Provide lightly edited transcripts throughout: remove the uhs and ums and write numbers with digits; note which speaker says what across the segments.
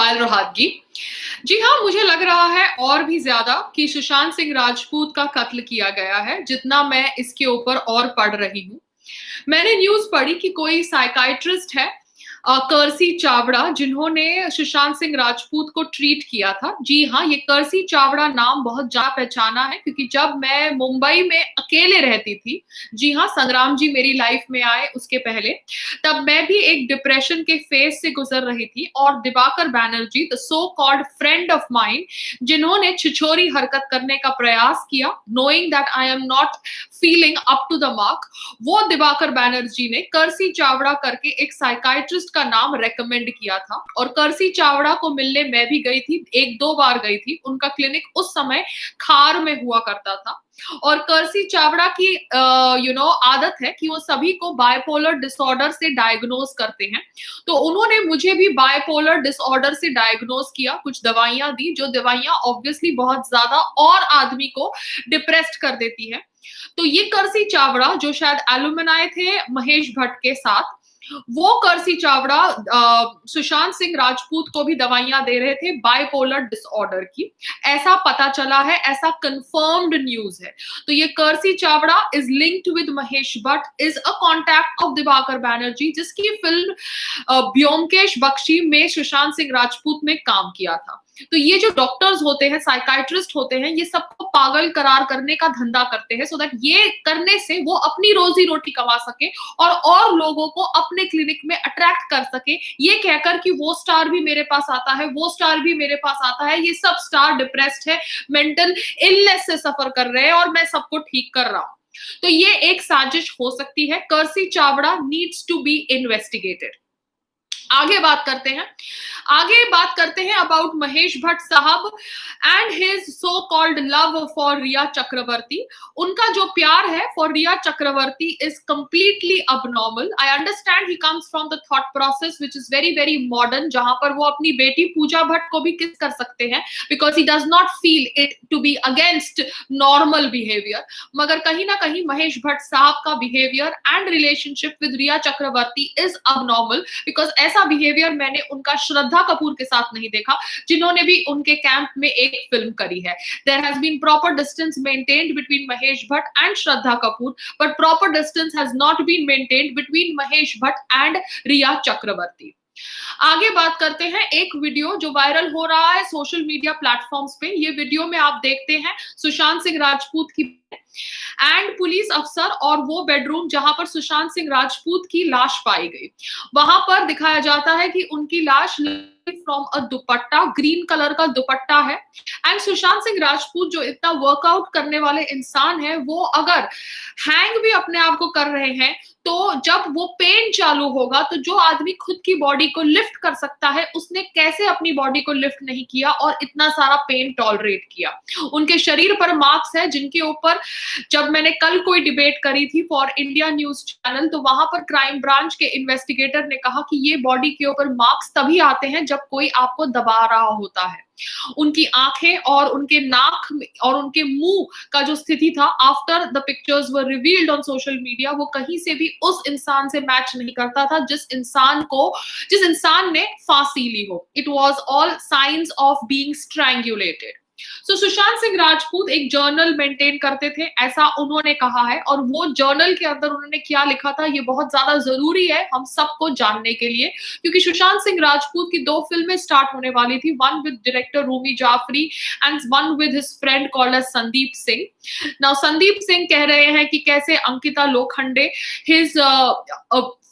Speaker 1: बाल रोहतगी। जी हाँ, मुझे लग रहा है और भी ज्यादा कि सुशांत सिंह राजपूत का कत्ल किया गया है, जितना मैं इसके ऊपर और पढ़ रही हूँ। मैंने न्यूज पढ़ी कि कोई साइकाइट्रिस्ट है, कर्सी चावड़ा, जिन्होंने सुशांत सिंह राजपूत को ट्रीट किया था। जी हाँ, ये कर्सी चावड़ा नाम बहुत जा पहचाना है, क्योंकि जब मैं मुंबई में अकेले रहती थी, जी हाँ, संग्राम जी मेरी लाइफ में आए उसके पहले, तब मैं भी एक डिप्रेशन के फेज से गुजर रही थी, और Diwakar Banerjee, the so called friend of mine, जिन्होंने छिछोरी हरकत करने का प्रयास किया, knowing that I am not feeling up to the mark, वो दिवाकर बैनर्जी ने कर्सी चावड़ा करके एक साइकाइट्रिस्ट का नाम रेकमेंड किया था। और कर्सी चावड़ा को मिलने मैं भी गई थी, एक दो बार गई थी। उनका क्लिनिक उस समय खार में हुआ करता था। और कर्सी चावड़ा की आदत है कि वो सभी को बायपोलर डिसऑर्डर से डायग्नोज करते हैं। तो उन्होंने मुझे भी बायपोलर डिसऑर्डर से डायग्नोज किया, कुछ दवाइयां दी, जो दवाइयां ऑब्वियसली बहुत ज्यादा और आदमी को डिप्रेस्ड कर देती है। तो ये कर्सी चावड़ा, जो शायद एलुमनाई थे महेश भट्ट के साथ, वो कर्सी चावड़ा सुशांत सिंह राजपूत को भी दवाइयां दे रहे थे बाइपोलर डिसऑर्डर की। ऐसा पता चला है, ऐसा कंफर्म्ड न्यूज है। तो ये Kersi Chavda is linked with Mahesh Bhatt, is a contact of Dibakar Banerjee, जिसकी फिल्म ब्योमकेश बख्शी में सुशांत सिंह राजपूत ने काम किया था। तो ये जो डॉक्टर्स होते हैं, साइकाइट्रिस्ट होते हैं, ये सबको पागल करार करने का धंधा करते हैं, सो दैट ये करने से वो अपनी रोजी रोटी कमा सके और लोगों को अपने क्लिनिक में अट्रैक्ट कर सके, ये कहकर कि वो स्टार भी मेरे पास आता है, वो स्टार भी मेरे पास आता है, ये सब स्टार डिप्रेस्ड है, मेंटल इलनेस से सफर कर रहे हैं और मैं सबको ठीक कर रहा हूं। तो ये एक साजिश हो सकती है। Kersi Chavda needs to be investigated. आगे बात करते हैं अबाउट महेश भट्ट साहब and his so called love for Rhea Chakraborty. उनका जो प्यार है for Rhea Chakraborty is completely abnormal. I understand he comes from the thought process which is very very modern, जहां पर वो अपनी बेटी पूजा भट्ट को भी किस कर सकते हैं, because he does not feel it to be against normal behaviour. मगर कहीं ना कहीं महेश भट्ट साहब का behaviour and relationship with Rhea Chakraborty is abnormal, because ऐसा बिहेवियर मैंने उनका श्रद्धा कपूर के साथ नहीं देखा, जिन्होंने भी उनके कैंप में एक फिल्म करी है। There has been proper distance maintained between Mahesh Bhatt and Shraddha Kapoor, but proper distance has not been maintained between Mahesh Bhatt and Rhea Chakraborty. आगे बात करते हैं एक वीडियो जो वायरल हो रहा है सोशल मीडिया प्लेटफॉर्म्स पे। ये वीडियो में आप देखते हैं सुशांत सिंह राजपूत की एंड पुलिस अफसर और वो बेडरूम जहां पर सुशांत सिंह राजपूत की लाश पाई गई। वहां पर दिखाया जाता है कि उनकी लाश from a dupatta, green colour का दुपट्टा है। एंड सुशांत सिंह राजपूत जो इतना वर्कआउट करने वाले इंसान है, वो अगर हैंग भी अपने आप को कर रहे हैं, तो जब वो पेन चालू होगा तो जो आदमी खुद की बॉडी को लिफ्ट कर सकता है, उसने कैसे अपनी बॉडी को लिफ्ट नहीं किया और इतना सारा पेन टॉलरेट किया। उनके शरीर पर मार्क्स है, जिनके ऊपर जब मैंने कल कोई डिबेट करी थी फॉर इंडिया न्यूज चैनल, तो वहां पर क्राइम ब्रांच के इन्वेस्टिगेटर ने कहा कि ये बॉडी के ऊपर मार्क्स तभी आते हैं जब कोई आपको दबा रहा होता है। उनकी आंखें और उनके नाक और उनके मुंह का जो स्थिति था after the pictures were revealed on social media, वो कहीं से भी उस इंसान से मैच नहीं करता था जिस इंसान ने फांसी ली हो। It was all signs of being strangulated. So Sushant Singh Rajput एक जर्नल मेंटेन करते थे, ऐसा उन्होंने कहा है, और वो जर्नल के अंदर उन्होंने क्या लिखा था ये बहुत ज्यादा जरूरी है हम सबको जानने के लिए, क्योंकि सुशांत सिंह राजपूत की 2 फिल्में स्टार्ट होने वाली थी, one with director Rumi Jaffery and one with his friend called as Sandeep Singh. Now Sandeep Singh कह रहे हैं कि कैसे Ankita Lokhande, his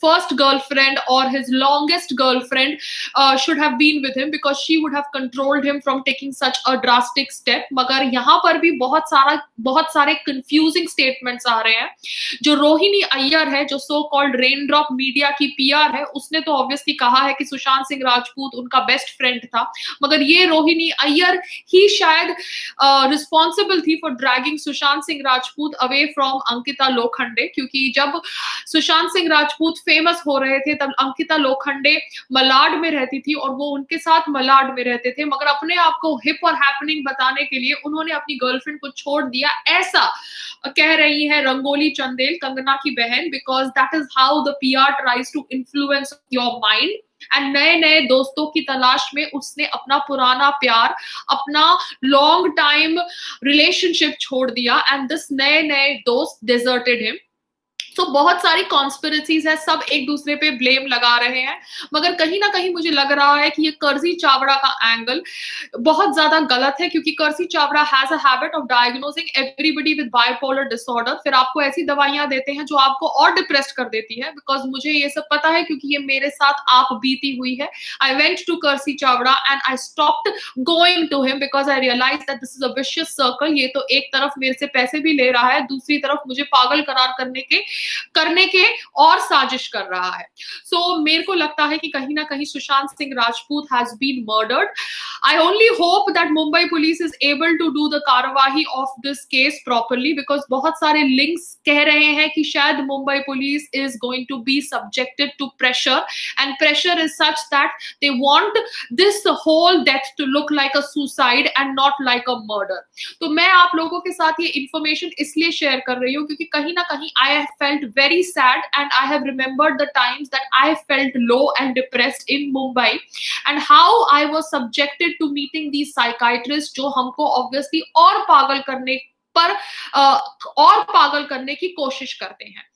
Speaker 1: first girlfriend or his longest girlfriend should have been with him because she would have controlled him from taking such a drastic step। मगर यहाँ पर भी बहुत सारे confusing statements आ रहे हैं। जो रोहिणी अय्यर है, जो so called रेनड्रॉप मीडिया की पीआर है, उसने तो ऑब्वियसली कहा है कि सुशांत सिंह राजपूत उनका बेस्ट फ्रेंड था, मगर ये रोहिणी अय्यर ही शायद रिस्पॉन्सिबल थी for dragging Sushant Singh Rajput away from Ankita Lokhande, क्योंकि जब सुशांत सिंह राजपूत फेमस हो रहे थे तब अंकिता लोखंडे मलाड में रहती थी और वो उनके साथ मलाड में रहते थे, मगर अपने आप को हिप और हैपनिंग बताने के लिए उन्होंने अपनी गर्लफ्रेंड को छोड़ दिया, ऐसा कह रही है रंगोली चंदेल, कंगना की बहन, because that is how the PR tries to influence your mind and नए नए दोस्तों की तलाश में उसने अपना पुराना प्यार, अपना लॉन्ग टाइम रिलेशनशिप छोड़ दिया एंड दिस नए नए दोस्त डिजर्टेड हिम। तो बहुत सारी कॉन्स्पिरेसीज है, सब एक दूसरे पे ब्लेम लगा रहे हैं, मगर कहीं ना कहीं मुझे लग रहा है कि ये कर्जी चावड़ा का एंगल बहुत ज्यादा गलत है, क्योंकि Kersi Chavda has a habit of diagnosing everybody with bipolar disorder. फिर आपको ऐसी दवाइयां देते हैं जो आपको और डिप्रेस्ड कर देती है, बिकॉज मुझे ये सब पता है क्योंकि ये मेरे साथ आप बीती हुई है। I went to Kersi Chavda and I stopped going to him because I realise that this is a vicious circle. ये तो एक तरफ मेरे से पैसे भी ले रहा है, दूसरी तरफ मुझे पागल करार करने के और साजिश कर रहा है। सो मेरे को लगता है कि कहीं ना कहीं Sushant Singh Rajput has been murdered. I only hope that Mumbai police is able to do the कार्यवाही of this case properly, because बहुत सारे लिंक्स कह रहे हैं कि शायद Mumbai police is going to be subjected to pressure, and pressure is such that they want this whole death to look like a suicide and not like a murder. तो मैं आप लोगों के साथ ये इंफॉर्मेशन इसलिए शेयर कर रही हूँ क्योंकि कहीं ना कहीं I have felt very sad and I have remembered the times that I felt low and depressed in Mumbai and how I was subjected to meeting these psychiatrists जो हमको obviously और पागल करने पर और पागल करने की कोशिश करते हैं।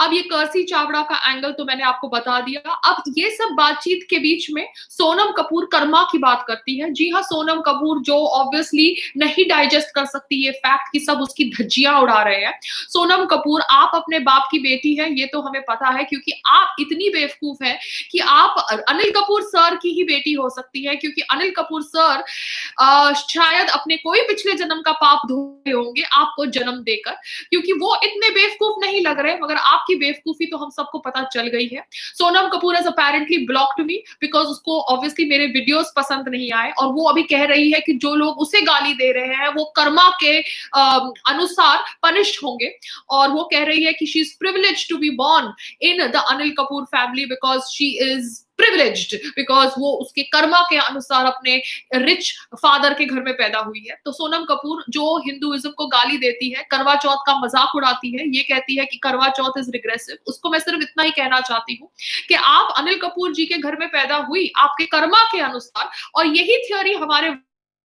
Speaker 1: अब ये कर्सी चावड़ा का एंगल तो मैंने आपको बता दिया। अब ये सब बातचीत के बीच में सोनम कपूर कर्मा की बात करती है। जी हाँ, सोनम कपूर जो ऑब्वियसली नहीं डाइजेस्ट कर सकती ये फैक्ट कि सब उसकी धज्जियां उड़ा रहे हैं। सोनम कपूर, आप अपने बाप की बेटी है, ये तो हमें पता है, क्योंकि आप इतनी बेवकूफ है कि आप अनिल कपूर सर की ही बेटी हो सकती है, क्योंकि अनिल कपूर सर शायद अपने कोई पिछले जन्म का पाप धोए होंगे आपको जन्म देकर, क्योंकि वो इतने बेवकूफ नहीं लग रहे, मगर आपकी बेवकूफी तो हम सबको पता चल गई है। Sonam Kapoor has apparently blocked me because उसको ऑब्वियसली मेरे वीडियोस पसंद नहीं आए, और वो अभी कह रही है कि जो लोग उसे गाली दे रहे हैं वो कर्मा के अनुसार पनिश्ड होंगे, और वो कह रही है कि she is privileged to be born in the Anil Kapoor family because she is privileged, because वो उसके कर्मा के अनुसार अपने रिच फादर के घर में पैदा हुई है। तो सोनम कपूर जो हिंदुइज्म को गाली देती है, करवा चौथ का मजाक उड़ाती है, ये कहती है कि करवा चौथ इज रिग्रेसिव, उसको मैं सिर्फ इतना ही कहना चाहती हूँ कि आप अनिल कपूर जी के घर में पैदा हुई आपके कर्मा के अनुसार, और यही थ्योरी हमारे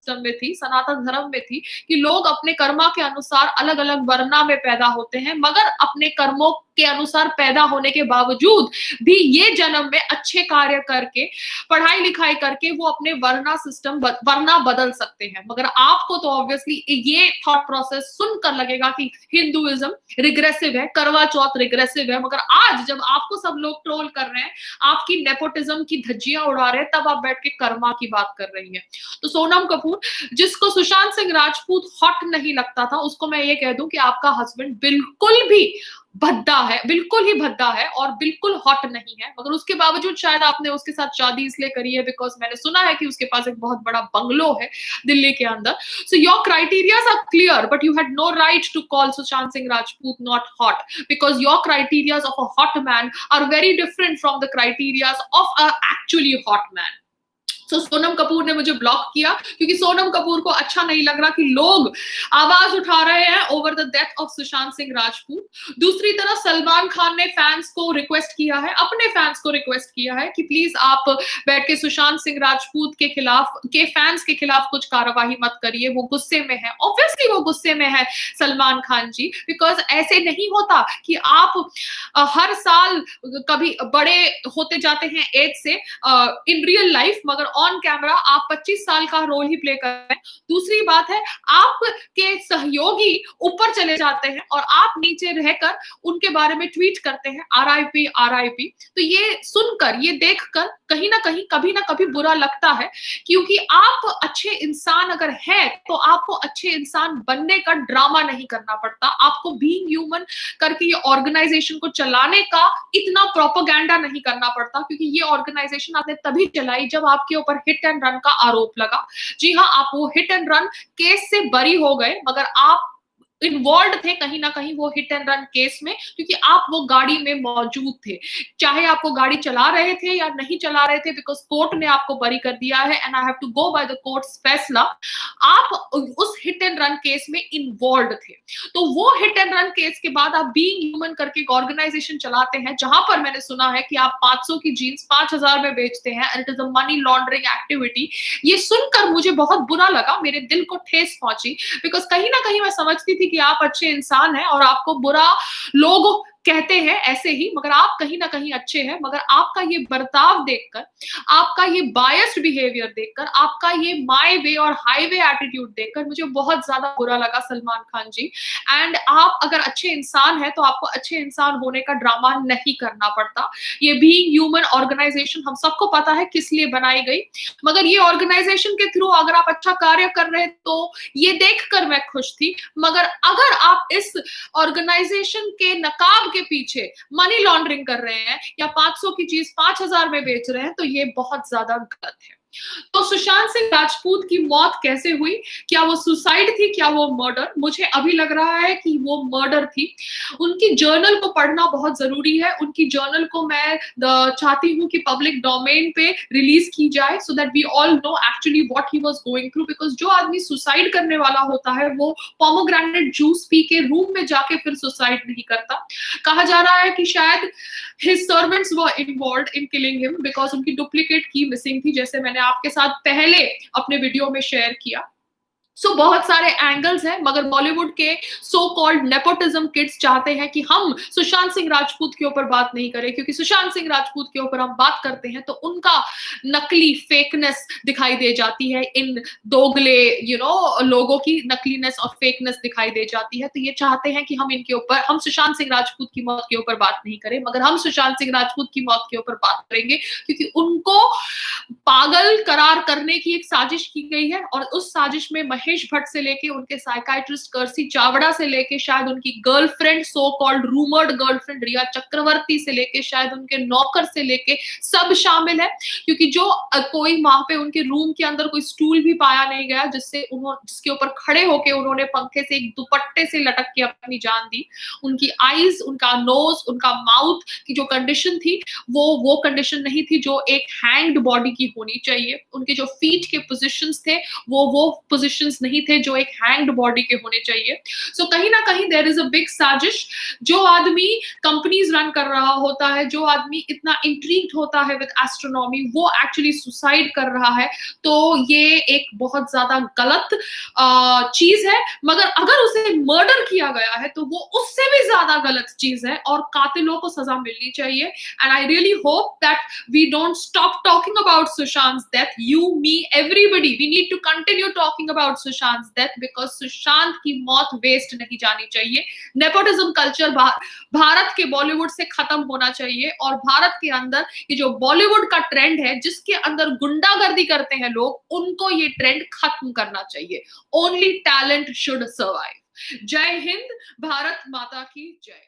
Speaker 1: में थी, सनातन धर्म में थी, कि लोग अपने कर्मा के अनुसार अलग अलग वर्णा में पैदा होते हैं, मगर अपने कर्मों के अनुसार पैदा होने के बावजूद भी ये जन्म में अच्छे कार्य करके, पढ़ाई लिखाई करके वो अपने वर्णा बदल सकते हैं। मगर आपको तो ऑब्वियसली ये थॉट प्रोसेस सुनकर लगेगा कि हिंदुइज्म रिग्रेसिव है, करवा चौथ रिग्रेसिव है, मगर आज जब आपको सब लोग ट्रोल कर रहे हैं, आपकी नेपोटिज्म की धज्जियां उड़ा रहे हैं, तब आप बैठ के कर्मा की बात कर रही है। तो सोनम कपूर, जिसको सुशांत सिंह राजपूत हॉट नहीं लगता था, उसको मैं ये कह दूं कि आपका हस्बैंड बिल्कुल भी भद्दा है, बिल्कुल ही भद्दा है और बिल्कुल हॉट नहीं है, मगर उसके बावजूद शायद आपने उसके साथ शादी इसलिए करी है बिकॉज मैंने सुना है कि उसके पास एक बहुत बड़ा बंगलो है दिल्ली के अंदर। So your criterias are clear, but you had no right to call Sushant Singh Rajput not hot, because your criterias of a hot man are very different from the criterias of a actually hot man. तो सोनम कपूर ने मुझे block किया क्योंकि सोनम कपूर को अच्छा नहीं लग रहा कि लोग आवाज उठा रहे हैं over the death of Sushant Singh Rajput. दूसरी तरफ सलमान खान ने फैंस को रिक्वेस्ट किया है, अपने फैंस को रिक्वेस्ट किया है कि प्लीज आप बैठ के सुशांत सिंह राजपूत के फैंस के खिलाफ कुछ कार्यवाही मत करिए, वो गुस्से में है। ऑब्वियसली वो गुस्से में है सलमान खान जी, बिकॉज ऐसे नहीं होता कि आप हर साल कभी बड़े होते जाते हैं एज से इन रियल लाइफ, मगर ऑन कैमरा आप 25 साल का रोल ही प्ले कर रहे हैं। दूसरी बात है, आपके सहयोगी ऊपर चले जाते हैं और आप नीचे रहकर उनके बारे में ट्वीट करते हैं आरआईपी आरआईपी। तो ये सुनकर, ये देखकर कहीं ना कभी बुरा लगता है, क्योंकि आप अच्छे इंसान अगर हैं तो आपको अच्छे इंसान बनने का ड्रामा नहीं करना पड़ता, आपको बीइंग ह्यूमन करके ये ऑर्गेनाइजेशन को चलाने का इतना प्रोपेगेंडा नहीं करना पड़ता, क्योंकि ये ऑर्गेनाइजेशन आपने तभी चलाई जब आपके ऊपर हिट एंड रन का आरोप लगा। जी हाँ, आप वो हिट एंड रन केस से बरी हो गए, मगर आप इन्वॉल्व थे कहीं ना कहीं वो हिट एंड रन केस में, क्योंकि आप वो गाड़ी में मौजूद थे, चाहे आप वो गाड़ी चला रहे थे या नहीं चला रहे थे, बिकॉज कोर्ट ने आपको बरी कर दिया है and I have to go by the court's फैसला। आप उस हिट एंड रन केस में इन्वॉल्व थे। तो वो हिट एंड रन केस के बाद आप बीइंग ह्यूमन करके एक ऑर्गेनाइजेशन चलाते हैं, जहां पर मैंने सुना है कि आप 500 की जीन्स 5000 में बेचते हैं and it is a money laundering activity. ये सुनकर मुझे बहुत बुरा लगा, मेरे दिल को ठेस पहुंची, बिकॉज कहीं ना कहीं मैं समझती थी कि आप अच्छे इंसान हैं और आपको बुरा लोग कहते हैं ऐसे ही, मगर आप कहीं ना कहीं अच्छे हैं। मगर आपका ये बर्ताव देखकर, आपका ये बायस्ड बिहेवियर देखकर, आपका ये माय वे और हाईवे एटीट्यूड देखकर मुझे बहुत ज्यादा बुरा लगा सलमान खान जी। एंड आप अगर अच्छे इंसान हैं तो आपको अच्छे इंसान होने का ड्रामा नहीं करना पड़ता। ये बीइंग ह्यूमन ऑर्गेनाइजेशन हम सबको पता है किस लिए बनाई गई, मगर ये ऑर्गेनाइजेशन के थ्रू अगर आप अच्छा कार्य कर रहे हैं तो ये देखकर मैं खुश थी। मगर अगर आप इस ऑर्गेनाइजेशन के नकाब के पीछे मनी लॉन्ड्रिंग कर रहे हैं या 500 की चीज 5000 में बेच रहे हैं, तो ये बहुत ज्यादा गलत है। तो सुशांत सिंह राजपूत की मौत कैसे हुई? क्या वो सुसाइड थी, क्या वो मर्डर? मुझे अभी लग रहा है कि वो मर्डर थी। उनकी जर्नल को पढ़ना बहुत जरूरी है। उनकी जर्नल को मैं चाहती हूँ कि पब्लिक डोमेन पे रिलीज की जाए, so that we all know actually what he was going through. Because जो आदमी सुसाइड करने वाला होता है वो पोमोग्रेनेट जूस पी के रूम में जाके फिर सुसाइड नहीं करता। कहा जा रहा है कि शायद his servants were involved in killing him because उनकी डुप्लीकेट की मिसिंग थी, जैसे मैंने आपके साथ पहले अपने वीडियो में शेयर किया। बहुत सारे एंगल्स हैं, मगर बॉलीवुड के सो कॉल्ड नेपोटिज्म किड्स चाहते हैं कि हम सुशांत सिंह राजपूत के ऊपर बात नहीं करें, क्योंकि सुशांत सिंह राजपूत के ऊपर हम बात करते हैं तो उनका नकली फेकनेस दिखाई दे जाती है, इन दोगले लोगों की नकलीनेस और फेकनेस दिखाई दे जाती है। तो ये चाहते हैं कि हम इनके ऊपर, हम सुशांत सिंह राजपूत की मौत के ऊपर बात नहीं करें, मगर हम सुशांत सिंह राजपूत की मौत के ऊपर बात करेंगे, क्योंकि उनको पागल करार करने की एक साजिश की गई है। और उस साजिश में महेश भट्ट से लेके उनके साइकाइट्रिस्ट कर्सी चावड़ा से लेके शायद उनकी girlfriend, so called rumoured girlfriend Rhea Chakraborty से लेके शायद उनके नौकर से लेके सब शामिल है। क्योंकि जो कोई वहां पे उनके रूम के अंदर कोई स्टूल भी पाया नहीं गया जिसके ऊपर खड़े होके उन्होंने पंखे से एक दुपट्टे से लटक के अपनी जान दी। उनकी आईज, उनका नोज, उनका माउथ की जो कंडीशन थी वो कंडीशन नहीं थी जो एक हैंग्ड बॉडी की होनी चाहिए। उनके जो फीट के पोजीशंस थे वो पोजीशंस नहीं थे जो एक हैंग्ड बॉडी के होने चाहिए। सो कहीं ना कहीं देयर इज अ बिग साजिश। जो आदमी कंपनीज रन कर रहा होता है, जो आदमी इतना इंट्रीग्ड होता है विद एस्ट्रोनॉमी, वो एक्चुअली सुसाइड कर रहा है। तो ये एक बहुत ज्यादा गलत चीज है। मगर अगर उसे मर्डर किया गया है तो वो उससे भी ज्यादा गलत चीज है और कातिलों को सजा मिलनी चाहिए। And I really hope that we don't stop talking about Sushant's death. You, me, everybody, we need to continue talking about Sushant's death because Sushant की मौत वेस्ट नहीं जानी चाहिए। नेपोटिज्म कल्चर भारत के बॉलीवुड से खत्म होना चाहिए और भारत के अंदर ये जो बॉलीवुड का ट्रेंड है जिसके अंदर गुंडागर्दी करते हैं लोग, उनको ये ट्रेंड खत्म करना चाहिए। Only talent should survive. जय हिंद, भारत माता की जय।